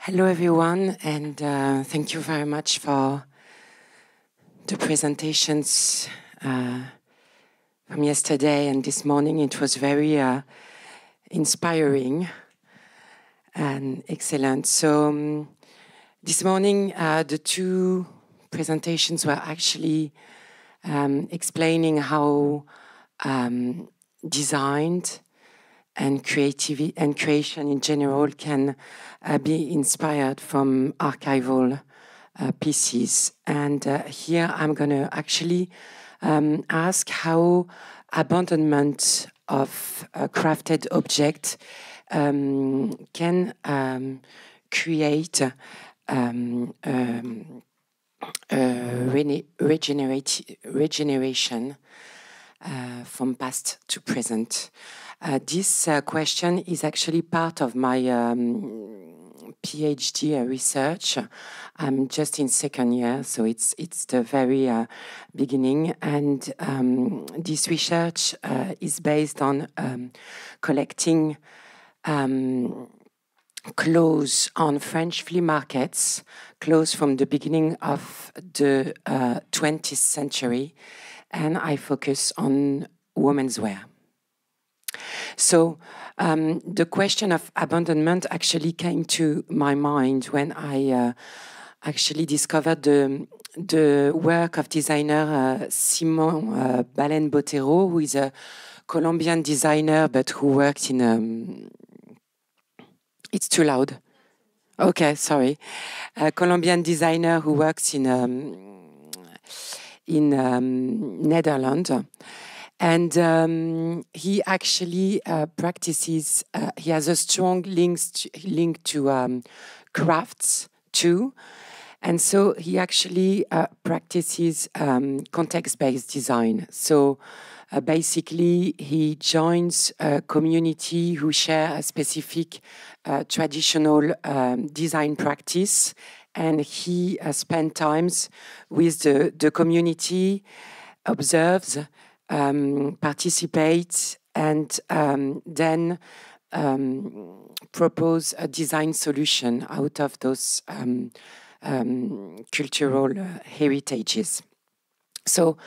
Hello everyone, and thank you very much for the presentations from yesterday and this morning. It was very inspiring and excellent. So this morning, the two presentations were actually explaining how designed and creativity and creation in general can be inspired from archival pieces. And here I'm going to actually ask how abandonment of a crafted object can create regeneration from past to present. This question is actually part of my PhD research. I'm just in second year, so it's the very beginning. And this research is based on collecting clothes on French flea markets, clothes from the beginning of the 20th century, and I focus on women's wear. So the question of abandonment actually came to my mind when I actually discovered the work of designer Simon Balen-Botero, who is a Colombian designer, but who worked in it's too loud. Okay, sorry. A Colombian designer who works in Netherlands. And he actually practices, he has a strong link to crafts too. And so he actually practices context-based design. So basically, he joins a community who share a specific traditional design practice. And he spends times with the community, observes, participate, and then propose a design solution out of those cultural heritages. So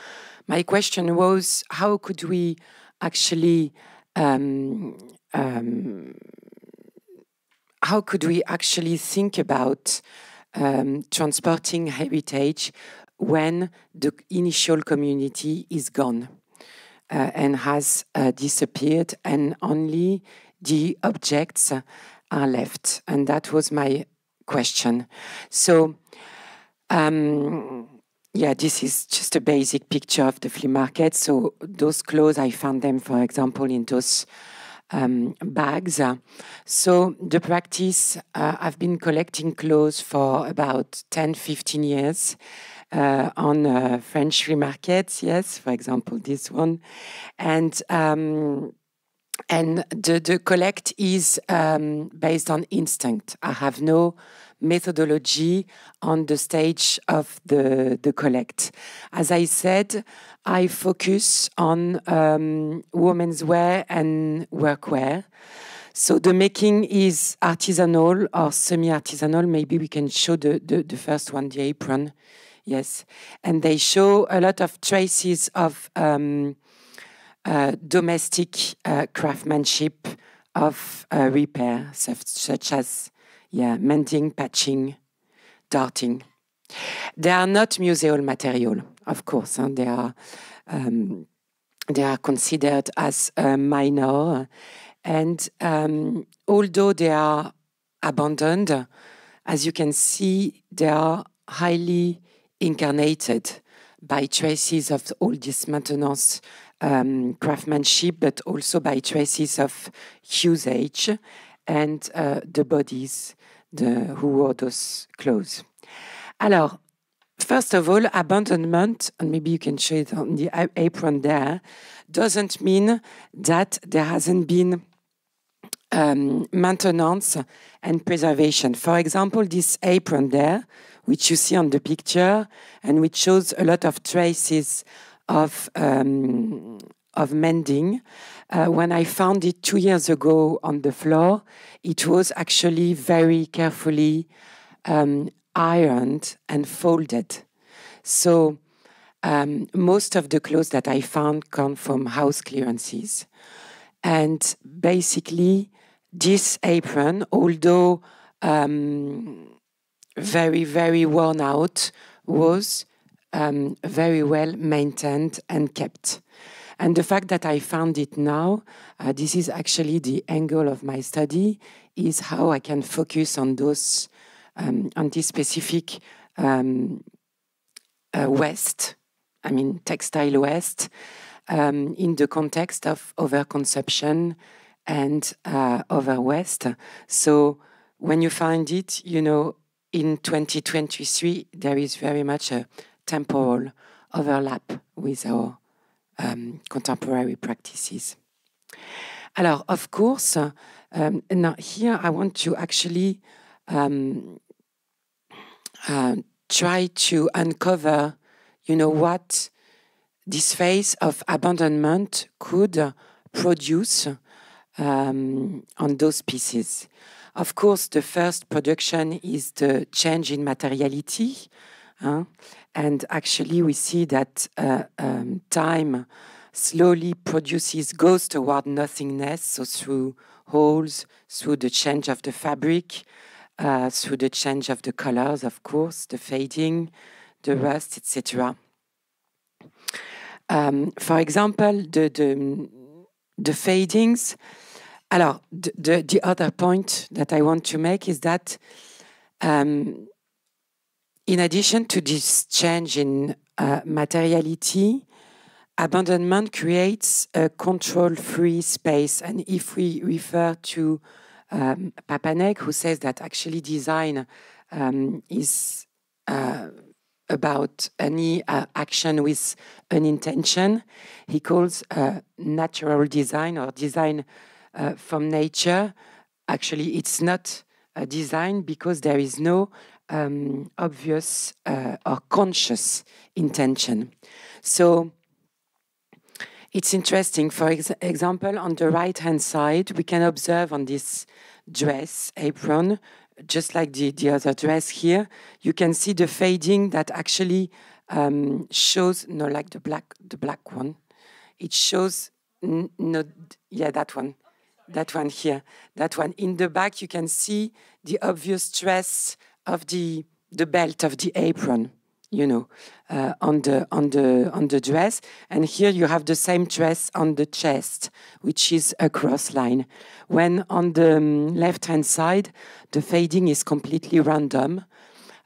my question was, how could we actually think about transporting heritage when the initial community is gone and has disappeared, and only the objects are left? And that was my question. So, yeah, this is just a basic picture of the flea market. So those clothes, I found them, for example, in those bags. So the practice, I've been collecting clothes for about 10-15 years. On French flea markets, yes, for example, this one, and the collect is based on instinct. I have no methodology on the stage of the collect. As I said, I focus on women's wear and workwear. So the making is artisanal or semi-artisanal. Maybe we can show the first one, the apron. Yes, and they show a lot of traces of domestic craftsmanship of repair, such as mending, patching, darting. They are not museal material, of course. They are considered as minor, and although they are abandoned, as you can see, they are highly incarnated by traces of all this maintenance craftsmanship, but also by traces of usage and the bodies who wore those clothes. Alors, first of all, abandonment, and maybe you can show it on the apron there, doesn't mean that there hasn't been maintenance and preservation. For example, this apron there, which you see on the picture, and which shows a lot of traces of of mending. When I found it 2 years ago on the floor, it was actually very carefully ironed and folded. So most of the clothes that I found come from house clearances. And basically, this apron, although very, very worn out, was very well maintained and kept. And the fact that I found it now, this is actually the angle of my study, is how I can focus on those, on this specific waste, I mean textile waste, in the context of overconsumption and overwaste. So when you find it, you know, in 2023, there is very much a temporal overlap with our contemporary practices. Alors, of course, now here I want to actually try to uncover, you know, what this phase of abandonment could produce on those pieces. Of course, the first production is the change in materiality. And actually, we see that time slowly goes toward nothingness, so through holes, through the change of the fabric, through the change of the colors, of course, the fading, the rust, etc. For example, the fadings. Alors, the other point that I want to make is that in addition to this change in materiality, abandonment creates a control-free space. And if we refer to Papanek, who says that actually design is about any action with an intention, he calls natural design or design from nature. Actually, it's not a design because there is no obvious or conscious intention. So it's interesting. For example, on the right-hand side, we can observe on this dress apron, just like the other dress here, you can see the fading that actually shows, no, like the black one. It shows, no, yeah, that one here, that one. In the back, you can see the obvious stress of the belt of the apron, you know, on the dress. And here you have the same dress on the chest, which is a cross line. When on the left-hand side, the fading is completely random.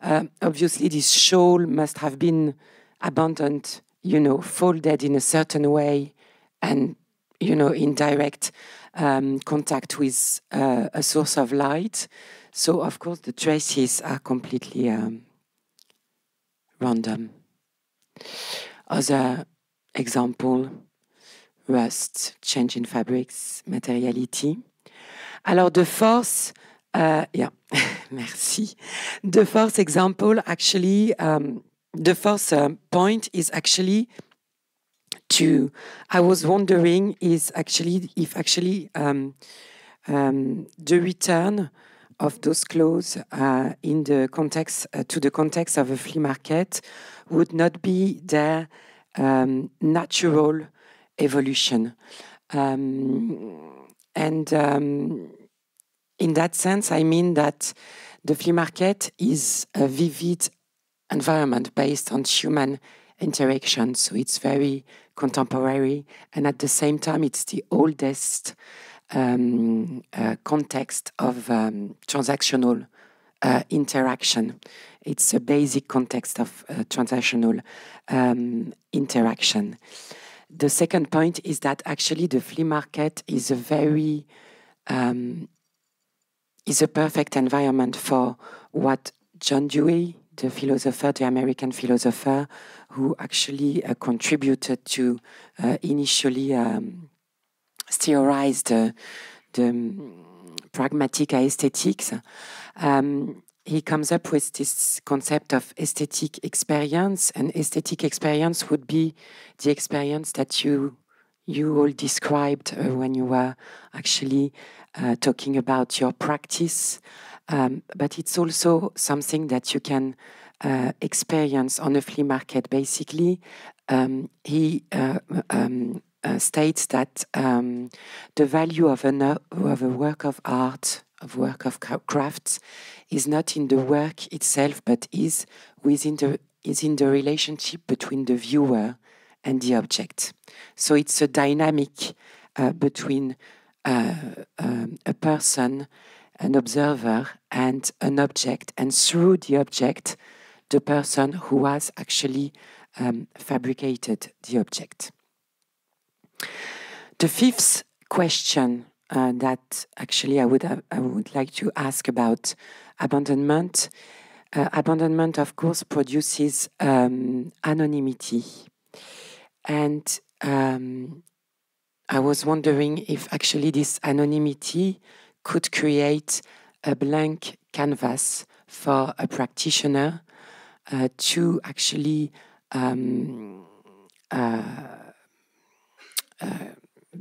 Obviously, this shawl must have been abandoned, you know, folded in a certain way, and, you know, in direct contact with a source of light. So, of course, the traces are completely random. Other example, rust, change in fabrics, materiality. Alors, the fourth, yeah, merci. The fourth example, actually, the fourth point is actually I was wondering if the return of those clothes in the context to the context of a flea market would not be their natural evolution, and in that sense, I mean that the flea market is a vivid environment based on human interaction, so it's very contemporary, and at the same time, it's the oldest context of transactional interaction. It's a basic context of transactional interaction. The second point is that actually the flea market is a perfect environment for what John Dewey, the philosopher, the American philosopher, who actually contributed to initially theorize the pragmatic aesthetics. He comes up with this concept of aesthetic experience, and aesthetic experience would be the experience that you you all described when you were actually talking about your practice, but it's also something that you can experience on a flea market. Basically, he states that the value of a work of art, of work of crafts, is not in the work itself, but is in the relationship between the viewer and the object. So it's a dynamic between a person, an observer, and an object, and through the object, the person who has actually fabricated the object. The fifth question that actually I would like to ask about abandonment. Abandonment, of course, produces anonymity. And I was wondering if actually this anonymity could create a blank canvas for a practitioner to actually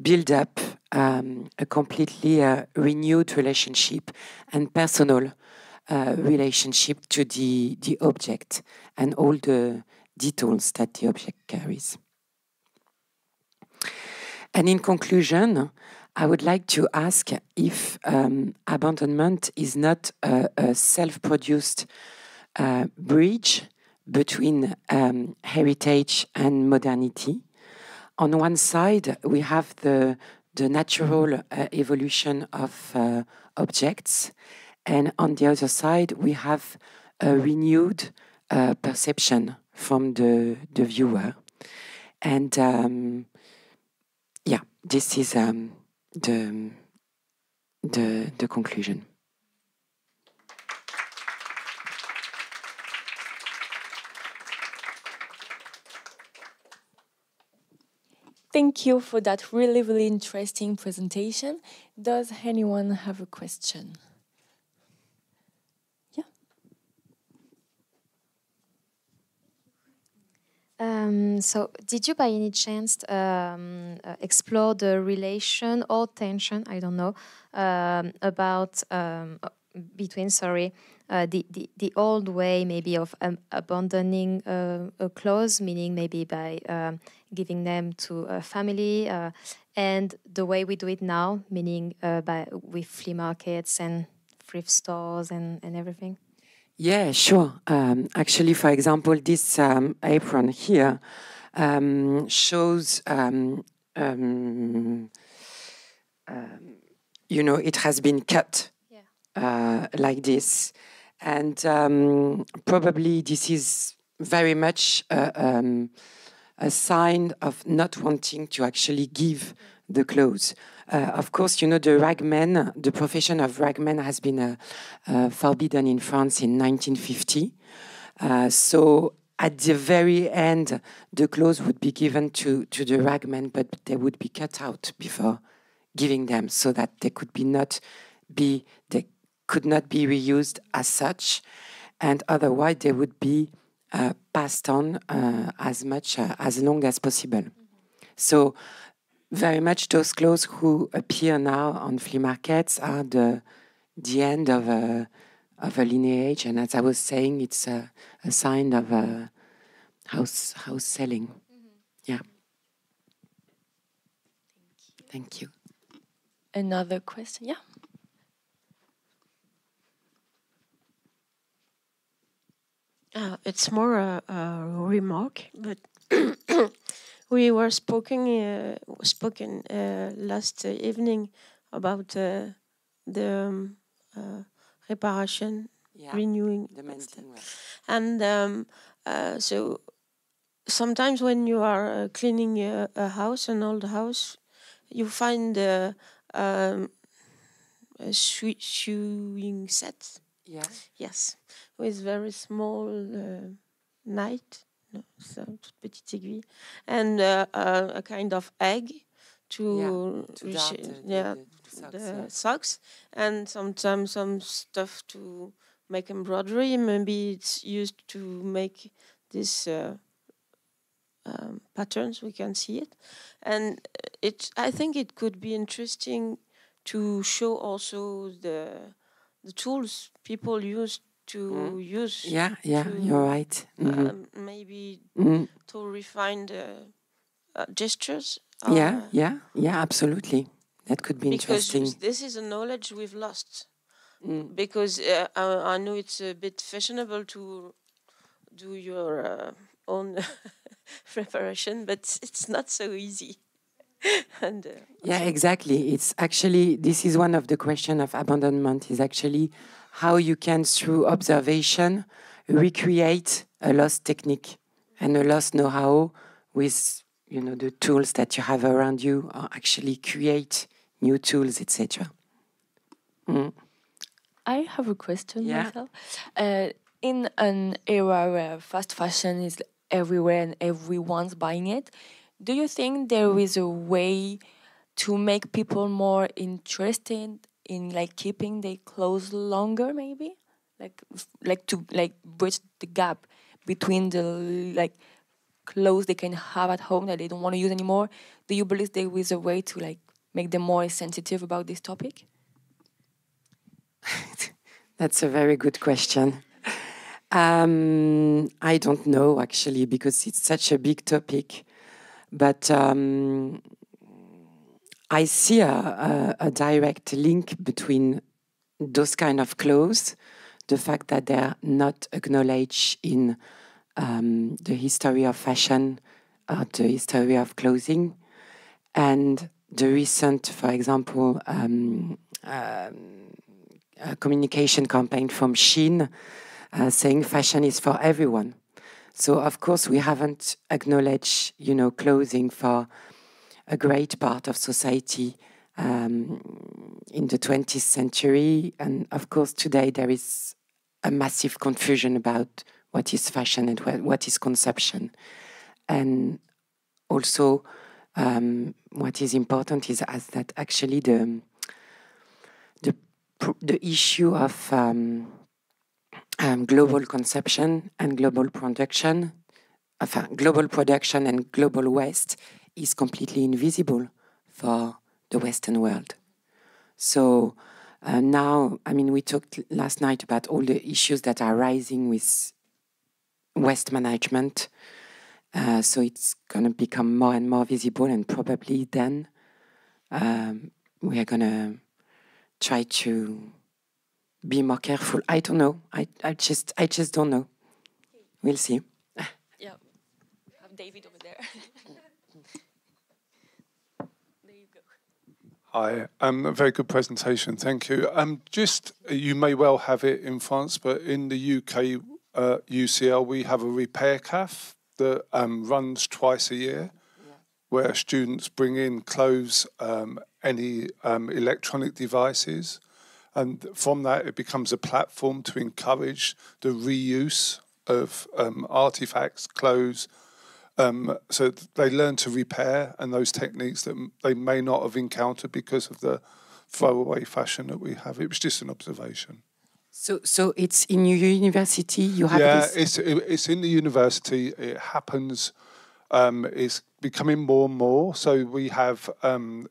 build up a completely renewed relationship and personal relationship to the object and all the details that the object carries. And in conclusion, I would like to ask if abandonment is not a self-produced bridge between heritage and modernity. On one side, we have the natural evolution of objects, and on the other side, we have a renewed perception from the viewer. And yeah, this is the conclusion. Thank you for that really, really interesting presentation. Does anyone have a question? Yeah. So did you by any chance explore the relation or tension, I don't know, about between, the old way maybe of abandoning clothes, meaning maybe by giving them to a family, and the way we do it now, meaning with flea markets and thrift stores and everything? Yeah, sure. Actually, for example, this apron here shows, you know, it has been cut like this. And probably this is very much a sign of not wanting to actually give the clothes. Of course, you know, the profession of ragman has been forbidden in France in 1950. So at the very end, the clothes would be given to the ragman, but they would be cut out before giving them, so that they could not be reused as such, and otherwise they would be passed on as long as possible. So very much those clothes who appear now on flea markets are the end of a lineage, and as I was saying, it's a sign of house selling. Yeah. Thank you. Another question? Yeah. It's more a remark, but we were spoken last evening about the reparation, renewing, the mending. and so sometimes when you are cleaning a house, an old house, you find a sewing set. Yeah. Yes, with very small knife, toute petite aiguille, and a kind of egg to the socks, and sometimes some stuff to make embroidery. Maybe it's used to make this patterns. We can see it, and I think it could be interesting to show also the tools people use to use. Yeah, you're right. Maybe to refine the gestures. Yeah, absolutely. That could be interesting. Because this is a knowledge we've lost. Because I know it's a bit fashionable to do your own preparation, but it's not so easy. And yeah, exactly. It's actually, this is one of the questions of abandonment, is actually how you can, through observation, recreate a lost technique and a lost know-how with, the tools that you have around you, or actually create new tools, etc. I have a question myself. In an era where fast fashion is everywhere and everyone's buying it, do you think there is a way to make people more interested in keeping their clothes longer, maybe? To bridge the gap between the clothes they can have at home that they don't want to use anymore? Do you believe there is a way to make them more sensitive about this topic? That's a very good question. I don't know, actually, because it's such a big topic. But I see a direct link between those kind of clothes, the fact that they're not acknowledged in the history of fashion, or the history of clothing, and the recent, for example, a communication campaign from Shein saying fashion is for everyone. So, of course, we haven't acknowledged, clothing for a great part of society in the 20th century. And, of course, today there is a massive confusion about what is fashion and what is consumption. And also, what is important is that actually the issue of global consumption and global production, and global waste is completely invisible for the Western world. So now, we talked last night about all the issues that are rising with waste management. So it's going to become more and more visible, and probably then we are going to try to be more careful. I don't know. I just don't know. We'll see. Yeah, we have David over there. There you go. Hi, a very good presentation. Thank you. You may well have it in France, but in the UK, UCL, we have a repair cafe that runs twice a year, where students bring in clothes, any electronic devices. And from that, it becomes a platform to encourage the reuse of artifacts, clothes, so they learn to repair and those techniques that they may not have encountered because of the throwaway fashion that we have. It was just an observation. So it's in your university? You have this? It's in the university. It happens. It's becoming more and more. So we have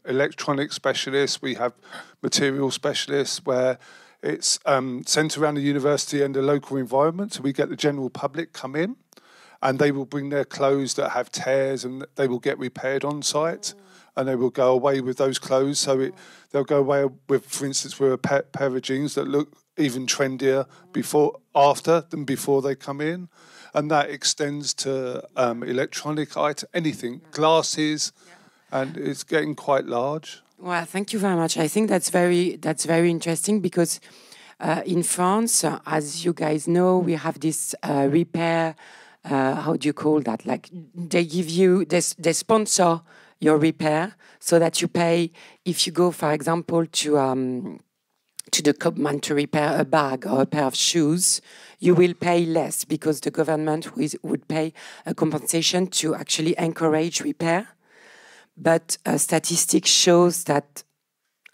electronic specialists, we have material specialists, where it's centred around the university and the local environment. So we get the general public come in, and they will bring their clothes that have tears, and they will get repaired on site, and they will go away with those clothes. So they'll go away with, for instance, with a pair of jeans that look even trendier after than before they come in. And that extends to electronic items, anything, glasses, and it's getting quite large. Well, thank you very much. I think that's very interesting because in France, as you guys know, we have this repair. How do you call that? Like they sponsor your repair so that you pay. If you go, for example, to the Copman to repair a bag or a pair of shoes, you will pay less because the government would pay a compensation to actually encourage repair. But statistics shows that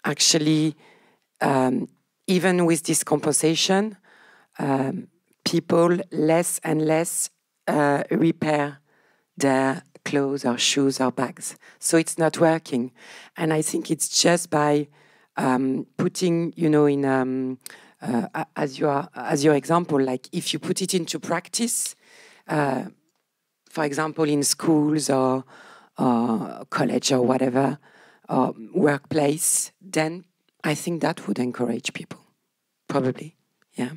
actually, even with this compensation, people less and less repair their clothes or shoes or bags. So it's not working. And I think it's just by putting, you know, in as your example, like if you put it into practice, for example, in schools or college or whatever, or workplace, then I think that would encourage people, probably, yeah.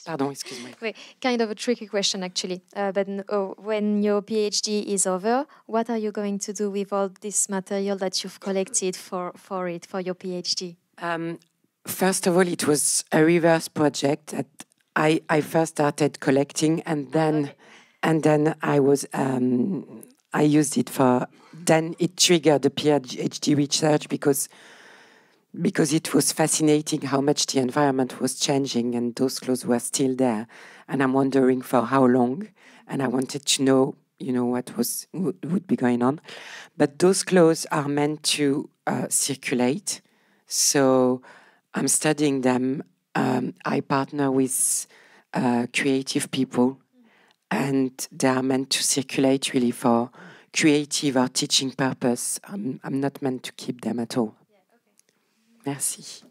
Pardon, excuse-moi. Wait, kind of a tricky question, actually. But when your PhD is over, what are you going to do with all this material that you've collected for your PhD? First of all, it was a reverse project that I first started collecting, and then I was I used it for. Then it triggered the PhD research because it was fascinating how much the environment was changing and those clothes were still there. And I'm wondering for how long. And I wanted to know, you know, what would be going on. But those clothes are meant to circulate. So I'm studying them. I partner with creative people, and they are meant to circulate really for creative or teaching purpose. I'm not meant to keep them at all. Merci.